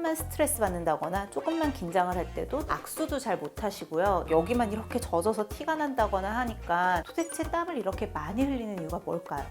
조금만 스트레스 받는다거나 조금만 긴장을 할 때도 악수도 잘 못하시고요. 여기만 이렇게 젖어서 티가 난다거나 하니까 도대체 땀을 이렇게 많이 흘리는 이유가 뭘까요?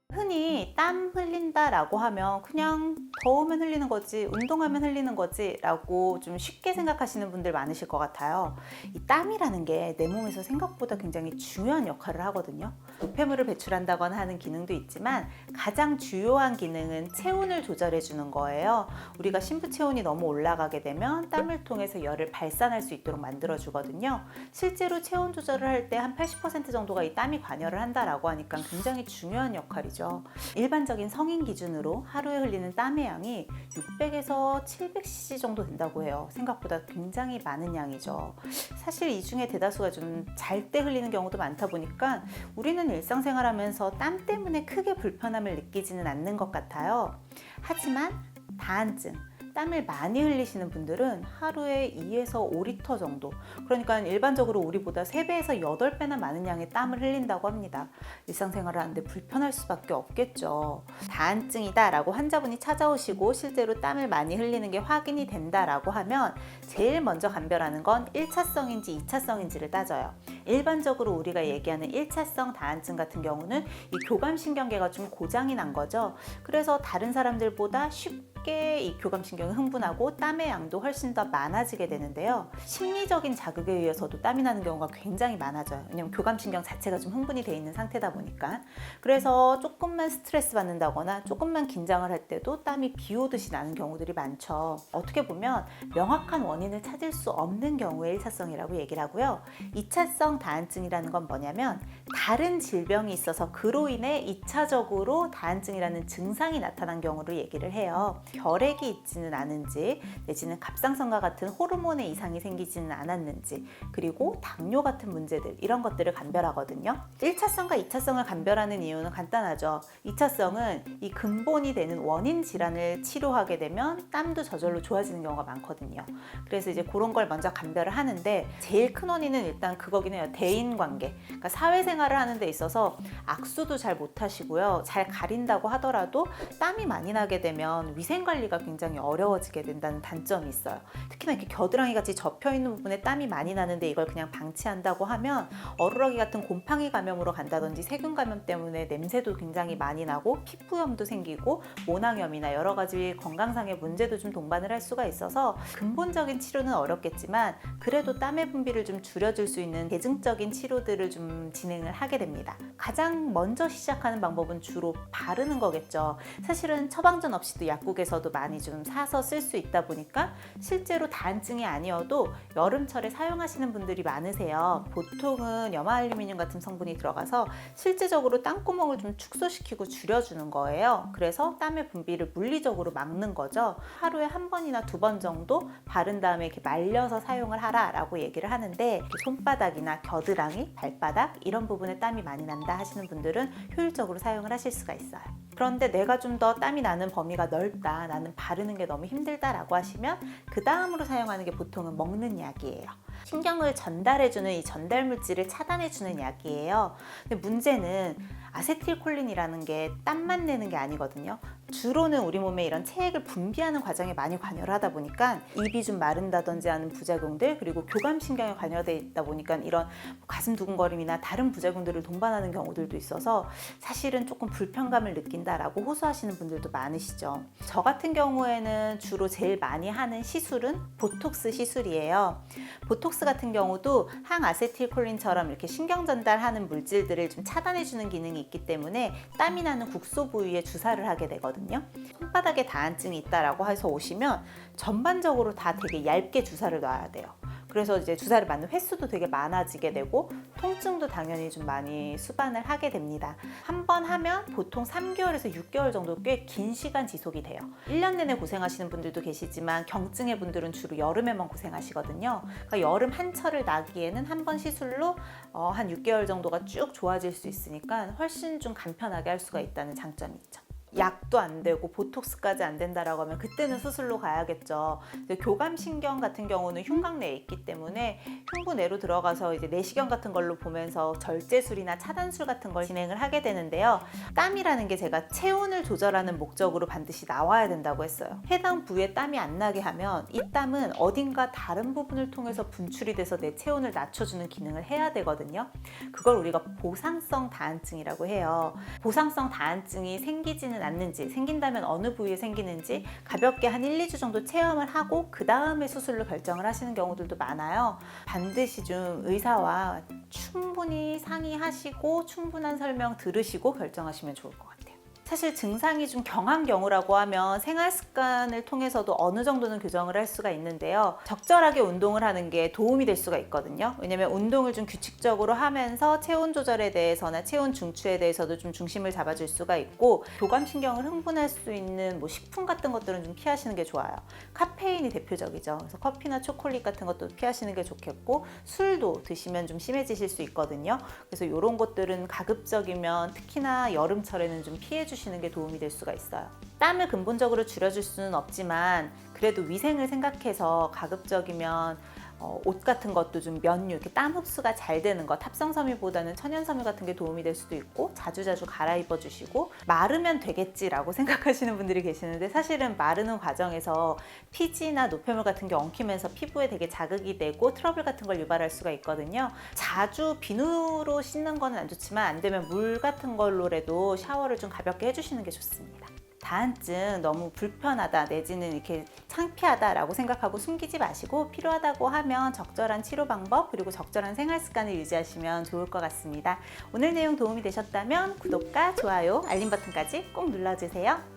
흔히 땀 흘린다라고 하면 그냥 더우면 흘리는 거지, 운동하면 흘리는 거지 라고 좀 쉽게 생각하시는 분들 많으실 것 같아요. 이 땀이라는 게 내 몸에서 생각보다 굉장히 중요한 역할을 하거든요. 노폐물을 배출한다거나 하는 기능도 있지만 가장 주요한 기능은 체온을 조절해 주는 거예요. 우리가 심부 체온이 너무 올라가게 되면 땀을 통해서 열을 발산할 수 있도록 만들어 주거든요. 실제로 체온 조절을 할 때 한 80% 정도가 이 땀이 관여를 한다라고 하니까 굉장히 중요한 역할이죠. 일반적인 성인 기준으로 하루에 흘리는 땀의 양이 600에서 700cc 정도 된다고 해요. 생각보다 굉장히 많은 양이죠. 사실 이 중에 대다수가 좀 잘 때 흘리는 경우도 많다 보니까 우리는 일상생활하면서 땀 때문에 크게 불편함을 느끼지는 않는 것 같아요. 하지만 다한증, 땀을 많이 흘리시는 분들은 하루에 2에서 5리터 정도, 그러니까 일반적으로 우리보다 3배에서 8배나 많은 양의 땀을 흘린다고 합니다. 일상생활을 하는데 불편할 수밖에 없겠죠. 다한증이다 라고 환자분이 찾아오시고 실제로 땀을 많이 흘리는 게 확인이 된다라고 하면 제일 먼저 감별하는 건 1차성인지 2차성인지를 따져요. 일반적으로 우리가 얘기하는 1차성 다한증 같은 경우는 이 교감신경계가 좀 고장이 난 거죠. 그래서 다른 사람들보다 쉽게 이 교감신경이 흥분하고 땀의 양도 훨씬 더 많아지게 되는데요. 심리적인 자극에 의해서도 땀이 나는 경우가 굉장히 많아져요. 왜냐면 교감신경 자체가 좀 흥분이 돼 있는 상태다 보니까. 그래서 조금만 스트레스 받는다거나 조금만 긴장을 할 때도 땀이 비 오듯이 나는 경우들이 많죠. 어떻게 보면 명확한 원인을 찾을 수 없는 경우에 1차성이라고 얘기를 하고요. 2차성 다한증이라는 건 뭐냐면 다른 질병이 있어서 그로 인해 2차적으로 다한증이라는 증상이 나타난 경우를 얘기를 해요. 결핵이 있지는 않은지, 내지는 갑상선과 같은 호르몬의 이상이 생기지는 않았는지, 그리고 당뇨 같은 문제들, 이런 것들을 감별하거든요. 1차성과 2차성을 감별하는 이유는 간단하죠. 2차성은 이 근본이 되는 원인 질환을 치료하게 되면 땀도 저절로 좋아지는 경우가 많거든요. 그래서 이제 그런 걸 먼저 감별을 하는데 제일 큰 원인은 일단 그거긴 해요. 대인관계. 그러니까 사회생활을 하는 데 있어서 악수도 잘 못하시고요. 잘 가린다고 하더라도 땀이 많이 나게 되면 위생관리가 굉장히 어려워지게 된다는 단점이 있어요. 특히나 이렇게 겨드랑이 같이 접혀있는 부분에 땀이 많이 나는데 이걸 그냥 방치한다고 하면 어루러기 같은 곰팡이 감염으로 간다든지 세균 감염 때문에 냄새도 굉장히 많이 나고 피부염도 생기고 모낭염이나 여러 가지 건강상의 문제도 좀 동반을 할 수가 있어서 근본적인 치료는 어렵겠지만 그래도 땀의 분비를 좀 줄여줄 수 있는 대증적인 치료들을 좀 진행을 하게 됩니다. 가장 먼저 시작하는 방법은 주로 바르는 거겠죠. 사실은 처방전 없이도 약국에서도 많이 좀 사서 쓸 수 있다 보니까 실제로 다한증이 아니어도 여름철에 사용하시는 분들이 많으세요. 보통은 염화알루미늄 같은 성분이 들어가서 실제적으로 땀구멍을 좀 축소시키고 줄여주는 거예요. 그래서 땀의 분비를 물리적으로 막는 거죠. 하루에 한 번이나 2번 정도 바른 다음에 이렇게 말려서 사용을 하라라고 얘기를 하는데 손바닥이나 겨드랑이, 발바닥 이런 부분에 땀이 많이 난다 하시는 분들은 효율적으로 사용을 하실 수가 있어요. 그런데 내가 좀 더 땀이 나는 범위가 넓다, 나는 바르는 게 너무 힘들다라고 하시면 그 다음으로 사용하는 게 보통은 먹는 약이에요. 신경을 전달해주는 이 전달 물질을 차단해주는 약이에요. 근데 문제는 아세틸콜린이라는 게 땀만 내는 게 아니거든요. 주로는 우리 몸에 이런 체액을 분비하는 과정에 많이 관여를 하다 보니까 입이 좀 마른다든지 하는 부작용들, 그리고 교감신경에 관여되어 있다 보니까 이런 가슴 두근거림이나 다른 부작용들을 동반하는 경우들도 있어서 사실은 조금 불편감을 느낀다라고 호소하시는 분들도 많으시죠. 저 같은 경우에는 주로 제일 많이 하는 시술은 보톡스 시술이에요. 보톡스 같은 경우도 항아세틸콜린처럼 이렇게 신경 전달하는 물질들을 좀 차단해주는 기능이 있기 때문에 땀이 나는 국소 부위에 주사를 하게 되거든요. 손바닥에 다한증이 있다라고 해서 오시면 전반적으로 다 되게 얇게 주사를 놔야 돼요. 그래서 이제 주사를 맞는 횟수도 되게 많아지게 되고 통증도 당연히 좀 많이 수반을 하게 됩니다. 한 번 하면 보통 3개월에서 6개월 정도 꽤 긴 시간 지속이 돼요. 1년 내내 고생하시는 분들도 계시지만 경증의 분들은 주로 여름에만 고생하시거든요. 그러니까 여름 한철을 나기에는 한 번 시술로 한 6개월 정도가 쭉 좋아질 수 있으니까 훨씬 좀 간편하게 할 수가 있다는 장점이 있죠. 약도 안 되고 보톡스까지 안 된다라고 하면 그때는 수술로 가야겠죠. 근데 교감신경 같은 경우는 흉곽 내에 있기 때문에 흉부 내로 들어가서 이제 내시경 같은 걸로 보면서 절제술이나 차단술 같은 걸 진행을 하게 되는데요. 땀이라는 게 제가 체온을 조절하는 목적으로 반드시 나와야 된다고 했어요. 해당 부위에 땀이 안 나게 하면 이 땀은 어딘가 다른 부분을 통해서 분출이 돼서 내 체온을 낮춰주는 기능을 해야 되거든요. 그걸 우리가 보상성 다한증이라고 해요. 보상성 다한증이 생기지는 않는지, 생긴다면 어느 부위에 생기는지 가볍게 한 1, 2주 정도 체험을 하고 그 다음에 수술로 결정을 하시는 경우들도 많아요. 반드시 좀 의사와 충분히 상의하시고 충분한 설명 들으시고 결정하시면 좋을 것 같아요. 사실 증상이 좀 경한 경우라고 하면 생활 습관을 통해서도 어느 정도는 교정을 할 수가 있는데요. 적절하게 운동을 하는 게 도움이 될 수가 있거든요. 왜냐면 운동을 좀 규칙적으로 하면서 체온 조절에 대해서나 체온 중추에 대해서도 좀 중심을 잡아줄 수가 있고, 교감신경을 흥분할 수 있는 뭐 식품 같은 것들은 좀 피하시는 게 좋아요. 카페인이 대표적이죠. 그래서 커피나 초콜릿 같은 것도 피하시는 게 좋겠고, 술도 드시면 좀 심해지실 수 있거든요. 그래서 이런 것들은 가급적이면 특히나 여름철에는 좀 피해 주시는 게 도움이 될 수가 있어요. 땀을 근본적으로 줄여줄 수는 없지만 그래도 위생을 생각해서 가급적이면 옷 같은 것도 좀 면류, 이렇게 땀 흡수가 잘 되는 거, 탑성섬유보다는 천연섬유 같은 게 도움이 될 수도 있고, 자주자주 갈아입어 주시고, 마르면 되겠지라고 생각하시는 분들이 계시는데 사실은 마르는 과정에서 피지나 노폐물 같은 게 엉키면서 피부에 되게 자극이 되고 트러블 같은 걸 유발할 수가 있거든요. 자주 비누로 씻는 거는 안 좋지만 안 되면 물 같은 걸로라도 샤워를 좀 가볍게 해주시는 게 좋습니다. 다한증 너무 불편하다 내지는 이렇게 창피하다라고 생각하고 숨기지 마시고, 필요하다고 하면 적절한 치료 방법 그리고 적절한 생활 습관을 유지하시면 좋을 것 같습니다. 오늘 내용 도움이 되셨다면 구독과 좋아요, 알림 버튼까지 꼭 눌러주세요.